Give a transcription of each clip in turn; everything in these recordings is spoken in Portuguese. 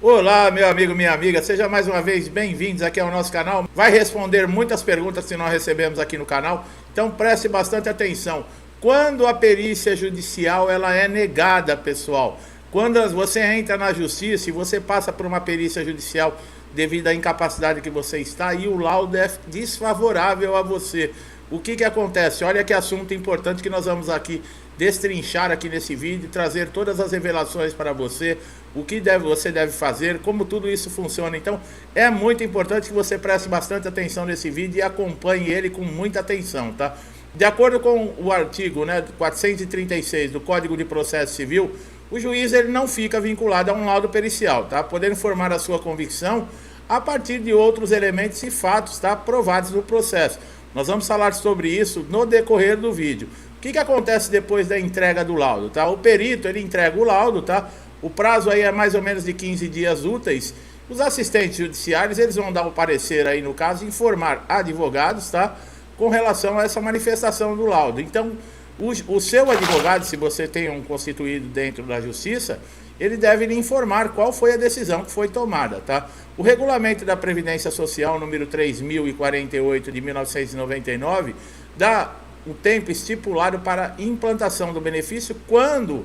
Olá, meu amigo, minha amiga, seja mais uma vez bem-vindos aqui ao nosso canal. Vai responder muitas perguntas que nós recebemos aqui no canal, então preste bastante atenção. Quando a perícia judicial ela é negada, pessoal, quando você entra na justiça e você passa por uma perícia judicial devido à incapacidade que você está e o laudo é desfavorável a você, o que acontece? Olha que assunto importante que nós vamos aqui destrinchar aqui nesse vídeo, trazer todas as revelações para você, o que você deve fazer, como tudo isso funciona. Então é muito importante que você preste bastante atenção nesse vídeo e acompanhe ele com muita atenção, tá? De acordo com o artigo 436 do Código de Processo Civil, o juiz ele não fica vinculado a um laudo pericial, tá? Podendo formar a sua convicção a partir de outros elementos e fatos, tá? Provados no processo. Nós vamos falar sobre isso no decorrer do vídeo. O que acontece depois da entrega do laudo, tá? O perito, ele entrega o laudo, tá? O prazo aí é mais ou menos de 15 dias úteis. Os assistentes judiciários, eles vão dar o parecer aí, no caso, informar advogados, tá? Com relação a essa manifestação do laudo. Então, o seu advogado, se você tem um constituído dentro da justiça, ele deve lhe informar qual foi a decisão que foi tomada, tá? O regulamento da Previdência Social, número 3048 de 1999, dá o tempo estipulado para implantação do benefício quando,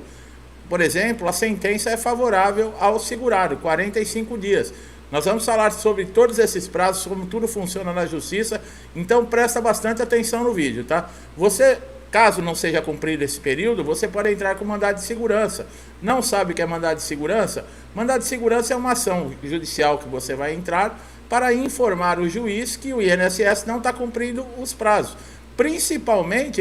por exemplo, a sentença é favorável ao segurado, 45 dias. Nós vamos falar sobre todos esses prazos, como tudo funciona na justiça, então presta bastante atenção no vídeo, tá? Você, caso não seja cumprido esse período, você pode entrar com mandado de segurança. Não sabe o que é mandado de segurança? Mandado de segurança é uma ação judicial que você vai entrar para informar o juiz que o INSS não está cumprindo os prazos. Principalmente,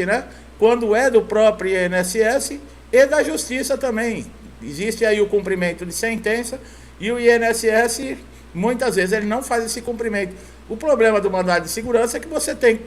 quando é do próprio INSS e da Justiça também. Existe aí o cumprimento de sentença e o INSS, muitas vezes, ele não faz esse cumprimento. O problema do mandado de segurança é que você tem que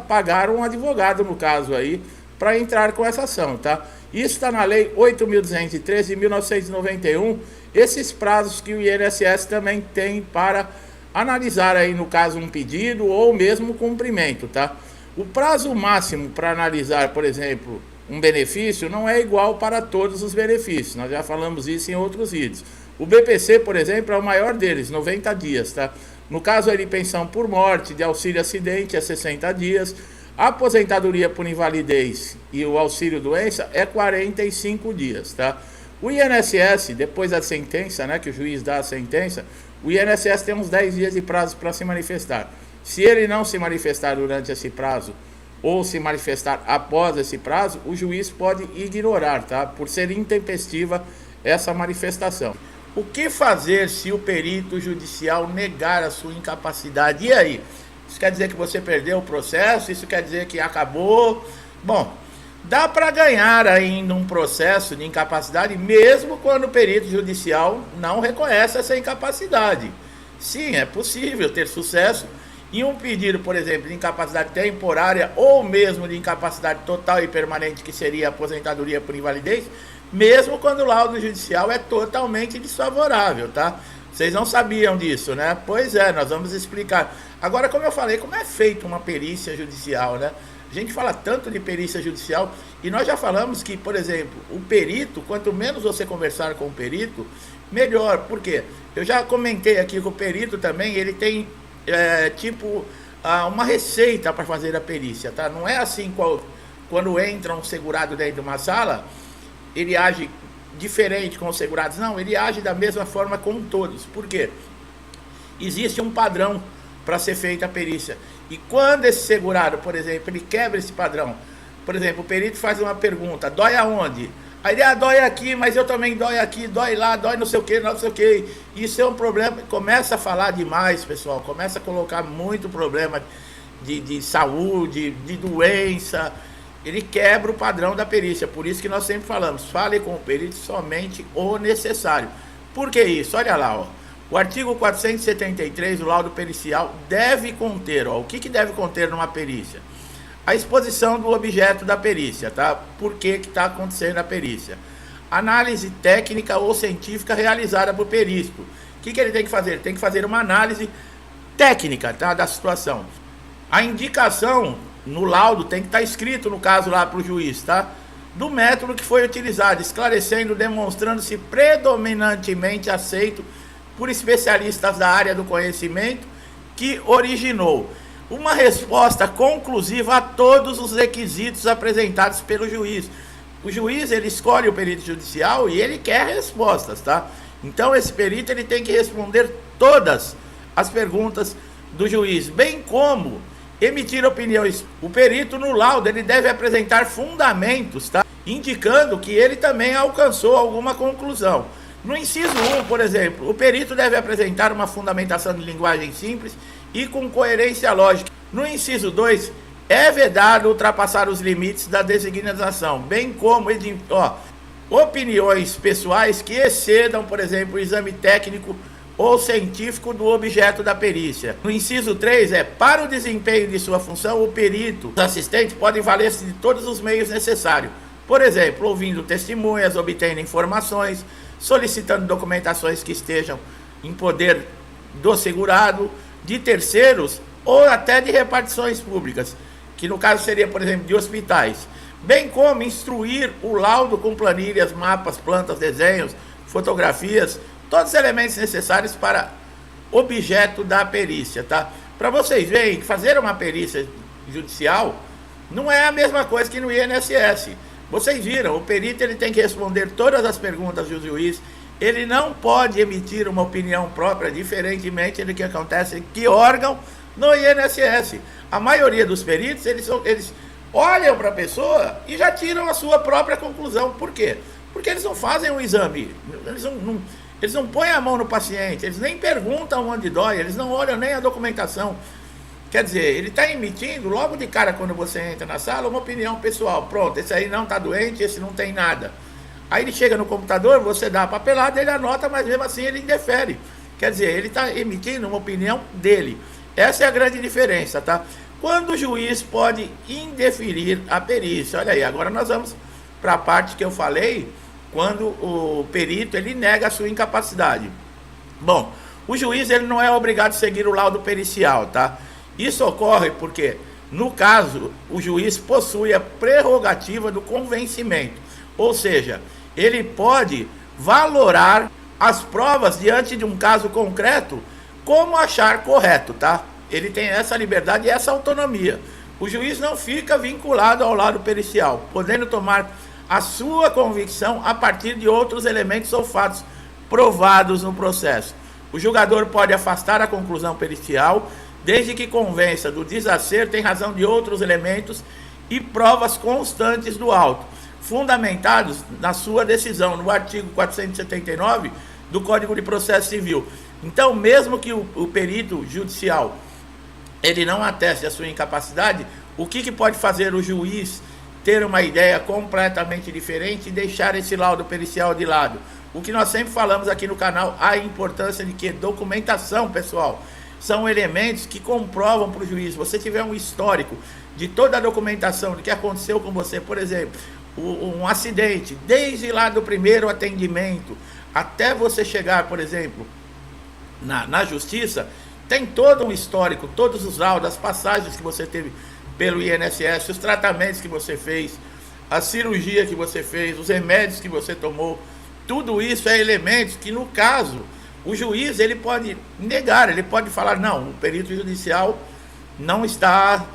pagar um advogado, no caso aí, para entrar com essa ação, tá? Isso está na Lei 8.213 de 1991, esses prazos que o INSS também tem para analisar aí, no caso, um pedido ou mesmo cumprimento, tá? O prazo máximo para analisar, por exemplo, um benefício não é igual para todos os benefícios. Nós já falamos isso em outros vídeos. O BPC, por exemplo, é o maior deles, 90 dias, tá? No caso de pensão por morte, de auxílio acidente, é 60 dias. A aposentadoria por invalidez e o auxílio doença é 45 dias, tá? O INSS, depois da sentença, que o juiz dá a sentença, o INSS tem uns 10 dias de prazo para se manifestar. Se ele não se manifestar durante esse prazo ou se manifestar após esse prazo, o juiz pode ignorar, tá? Por ser intempestiva essa manifestação. O que fazer se o perito judicial negar a sua incapacidade? E aí? Isso quer dizer que você perdeu o processo? Isso quer dizer que acabou? Bom, dá para ganhar ainda um processo de incapacidade mesmo quando o perito judicial não reconhece essa incapacidade. Sim, é possível ter sucesso em um pedido, por exemplo, de incapacidade temporária ou mesmo de incapacidade total e permanente, que seria a aposentadoria por invalidez, mesmo quando o laudo judicial é totalmente desfavorável, tá? Vocês não sabiam disso, né? Pois é, nós vamos explicar. Agora, como eu falei, como é feita uma perícia judicial, né? A gente fala tanto de perícia judicial e nós já falamos que, por exemplo, o perito, quanto menos você conversar com o perito, melhor. Por quê? Eu já comentei aqui que o perito também, ele tem uma receita para fazer a perícia, tá? Não é assim quando entra um segurado dentro de uma sala, ele age diferente com os segurados. Não, ele age da mesma forma com todos. Por quê? Existe um padrão para ser feita a perícia. E quando esse segurado, por exemplo, ele quebra esse padrão, por exemplo, o perito faz uma pergunta: dói aonde? Aí ele, dói aqui, mas eu também dói aqui, dói lá, dói não sei o que, não sei o que. Isso é um problema. Começa a falar demais, pessoal. Começa a colocar muito problema de saúde, de doença. Ele quebra o padrão da perícia. Por isso que nós sempre falamos: fale com o perito somente o necessário. Por que isso? Olha lá, ó. O artigo 473 do laudo pericial deve conter, o que deve conter numa perícia? A exposição do objeto da perícia, tá? Por que está acontecendo a perícia? Análise técnica ou científica realizada por perito. O que ele tem que fazer? Ele tem que fazer uma análise técnica, tá? Da situação. A indicação no laudo tem que estar escrito, no caso lá para o juiz, tá? Do método que foi utilizado, esclarecendo, demonstrando-se predominantemente aceito por especialistas da área do conhecimento, que originou uma resposta conclusiva a todos os requisitos apresentados pelo juiz. O juiz, ele escolhe o perito judicial e ele quer respostas, tá? Então esse perito, ele tem que responder todas as perguntas do juiz, bem como emitir opiniões. O perito, no laudo, ele deve apresentar fundamentos, tá? Indicando que ele também alcançou alguma conclusão. No inciso 1, por exemplo, o perito deve apresentar uma fundamentação de linguagem simples e com coerência lógica. No inciso 2, é vedado ultrapassar os limites da designação, bem como opiniões pessoais que excedam, por exemplo, o exame técnico ou científico do objeto da perícia. No inciso 3, para o desempenho de sua função, o perito, os assistentes podem valer-se de todos os meios necessários. Por exemplo, ouvindo testemunhas, obtendo informações, solicitando documentações que estejam em poder do segurado, de terceiros ou até de repartições públicas, que no caso seria, por exemplo, de hospitais, bem como instruir o laudo com planilhas, mapas, plantas, desenhos, fotografias, todos os elementos necessários para objeto da perícia, tá? Para vocês verem que fazer uma perícia judicial não é a mesma coisa que no INSS. Vocês viram, o perito, ele tem que responder todas as perguntas do juiz, ele não pode emitir uma opinião própria, diferentemente do que acontece em que órgão no INSS. A maioria dos peritos, eles olham para a pessoa e já tiram a sua própria conclusão. Por quê? Porque eles não fazem um exame, eles não põem a mão no paciente, eles nem perguntam onde dói, eles não olham nem a documentação. Quer dizer, ele está emitindo, logo de cara, quando você entra na sala, uma opinião pessoal. Pronto, esse aí não está doente, esse não tem nada. Aí ele chega no computador, você dá a papelada, ele anota, mas mesmo assim ele indefere. Quer dizer, ele está emitindo uma opinião dele. Essa é a grande diferença, tá? Quando o juiz pode indeferir a perícia. Olha aí, agora nós vamos para a parte que eu falei, quando o perito, ele nega a sua incapacidade. Bom, o juiz, ele não é obrigado a seguir o laudo pericial, tá? Isso ocorre porque, no caso, o juiz possui a prerrogativa do convencimento. Ou seja, ele pode valorar as provas diante de um caso concreto como achar correto, tá? Ele tem essa liberdade e essa autonomia. O juiz não fica vinculado ao laudo pericial, podendo tomar a sua convicção a partir de outros elementos ou fatos provados no processo. O julgador pode afastar a conclusão pericial, desde que convença do desacerto em razão de outros elementos e provas constantes do auto, fundamentados na sua decisão, no artigo 479 do Código de Processo Civil. Então, mesmo que o perito judicial ele não ateste a sua incapacidade, o que pode fazer o juiz ter uma ideia completamente diferente e deixar esse laudo pericial de lado? O que nós sempre falamos aqui no canal, a importância de que documentação, pessoal, são elementos que comprovam para o juiz. Você tiver um histórico de toda a documentação do que aconteceu com você, por exemplo, um acidente, desde lá do primeiro atendimento até você chegar, por exemplo, na justiça, tem todo um histórico, todos os laudos, as passagens que você teve pelo INSS, os tratamentos que você fez, a cirurgia que você fez, os remédios que você tomou, tudo isso é elementos que, no caso, o juiz, ele pode negar, ele pode falar, não, o perito judicial não está,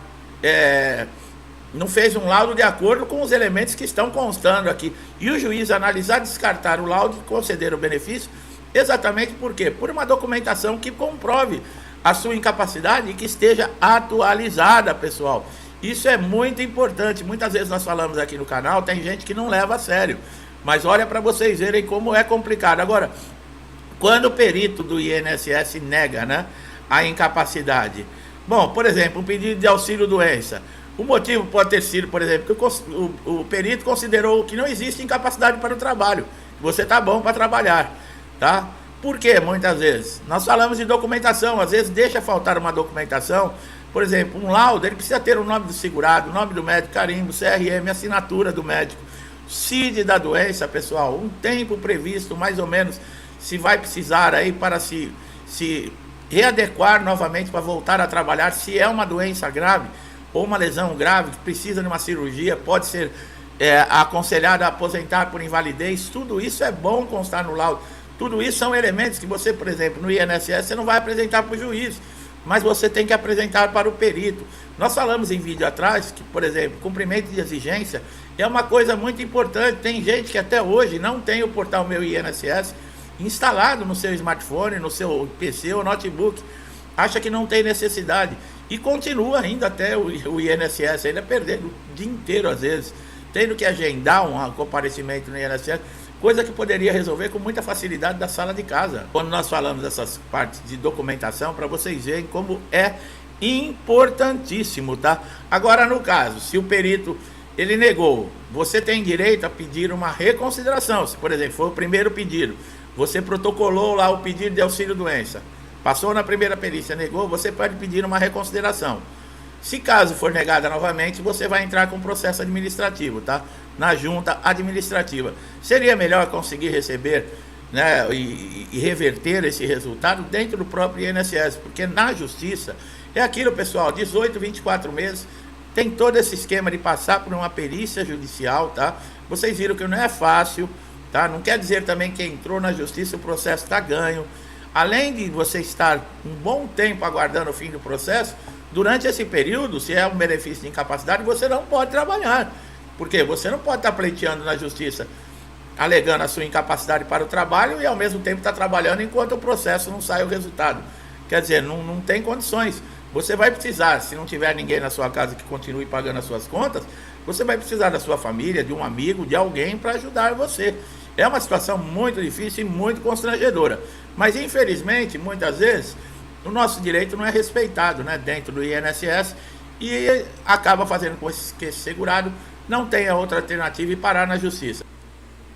não fez um laudo de acordo com os elementos que estão constando aqui. E o juiz analisar, descartar o laudo e conceder o benefício, exatamente por quê? Por uma documentação que comprove a sua incapacidade e que esteja atualizada, pessoal. Isso é muito importante. Muitas vezes nós falamos aqui no canal, tem gente que não leva a sério. Mas olha para vocês verem como é complicado. Agora, quando o perito do INSS nega, né, a incapacidade, bom, por exemplo, um pedido de auxílio-doença, o motivo pode ter sido, por exemplo, que o perito considerou que não existe incapacidade para o trabalho, você está bom para trabalhar, tá? Por quê? Muitas vezes nós falamos de documentação, às vezes deixa faltar uma documentação, por exemplo, um laudo, ele precisa ter o nome do segurado, o nome do médico, carimbo, CRM, assinatura do médico, CID da doença, pessoal, um tempo previsto, mais ou menos, se vai precisar aí para se readequar novamente para voltar a trabalhar, se é uma doença grave ou uma lesão grave que precisa de uma cirurgia, pode ser aconselhado a aposentar por invalidez, tudo isso é bom constar no laudo. Tudo isso são elementos que você, por exemplo, no INSS, você não vai apresentar para o juiz, mas você tem que apresentar para o perito. Nós falamos em vídeo atrás que, por exemplo, cumprimento de exigência é uma coisa muito importante. Tem gente que até hoje não tem o portal Meu INSS instalado no seu smartphone, no seu PC ou notebook, acha que não tem necessidade e continua ainda até o INSS, ainda perdendo o dia inteiro às vezes, tendo que agendar um comparecimento no INSS, coisa que poderia resolver com muita facilidade da sala de casa. Quando nós falamos dessas partes de documentação, para vocês verem como é importantíssimo, tá? Agora, no caso, se o perito ele negou, você tem direito a pedir uma reconsideração. Se, por exemplo, for o primeiro pedido, você protocolou lá o pedido de auxílio-doença, passou na primeira perícia, negou, você pode pedir uma reconsideração. Se caso for negada novamente, você vai entrar com processo administrativo, tá? Na junta administrativa. Seria melhor conseguir receber, né, e reverter esse resultado dentro do próprio INSS, porque na justiça é aquilo, pessoal, 18, 24 meses, tem todo esse esquema de passar por uma perícia judicial, tá? Vocês viram que não é fácil, tá? Não quer dizer também que entrou na justiça o processo está ganho. Além de você estar um bom tempo aguardando o fim do processo, durante esse período, se é um benefício de incapacidade, você não pode trabalhar. Porque você não pode estar pleiteando na justiça, alegando a sua incapacidade para o trabalho e ao mesmo tempo estar trabalhando enquanto o processo não sai o resultado. Quer dizer, não tem condições. Você vai precisar, se não tiver ninguém na sua casa que continue pagando as suas contas, você vai precisar da sua família, de um amigo, de alguém para ajudar você. É uma situação muito difícil e muito constrangedora. Mas infelizmente, muitas vezes, o nosso direito não é respeitado, né, dentro do INSS e acaba fazendo com que esse segurado não tenha outra alternativa e parar na justiça.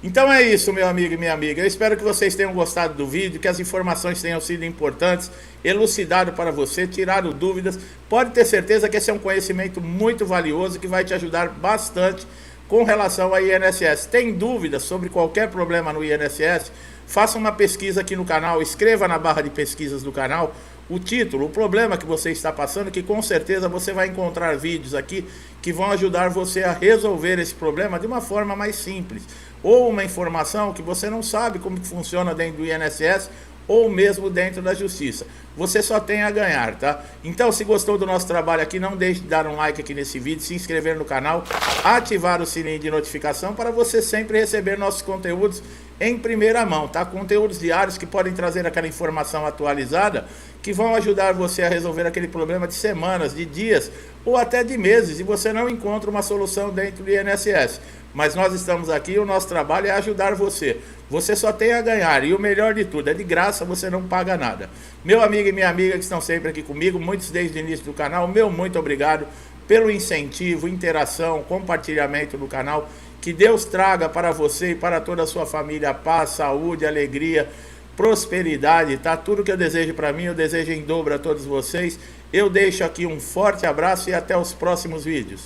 Então é isso, meu amigo e minha amiga. Eu espero que vocês tenham gostado do vídeo, que as informações tenham sido importantes, elucidado para você, tirado dúvidas. Pode ter certeza que esse é um conhecimento muito valioso que vai te ajudar bastante com relação ao INSS. Tem dúvidas sobre qualquer problema no INSS? Faça uma pesquisa aqui no canal, escreva na barra de pesquisas do canal o título, o problema que você está passando, que com certeza você vai encontrar vídeos aqui que vão ajudar você a resolver esse problema de uma forma mais simples. Ou uma informação que você não sabe como que funciona dentro do INSS ou mesmo dentro da justiça. Você só tem a ganhar, tá? Então, se gostou do nosso trabalho aqui, não deixe de dar um like aqui nesse vídeo, se inscrever no canal, ativar o sininho de notificação para você sempre receber nossos conteúdos em primeira mão, tá? Conteúdos diários que podem trazer aquela informação atualizada que vão ajudar você a resolver aquele problema de semanas, de dias ou até de meses e você não encontra uma solução dentro do INSS. Mas nós estamos aqui e o nosso trabalho é ajudar você. Você só tem a ganhar e o melhor de tudo, é de graça, você não paga nada. Meu amigo e minha amiga que estão sempre aqui comigo, muitos desde o início do canal, meu muito obrigado pelo incentivo, interação, compartilhamento do canal. Que Deus traga para você e para toda a sua família paz, saúde, alegria, prosperidade, tá? Tudo que eu desejo para mim, eu desejo em dobro a todos vocês. Eu deixo aqui um forte abraço e até os próximos vídeos.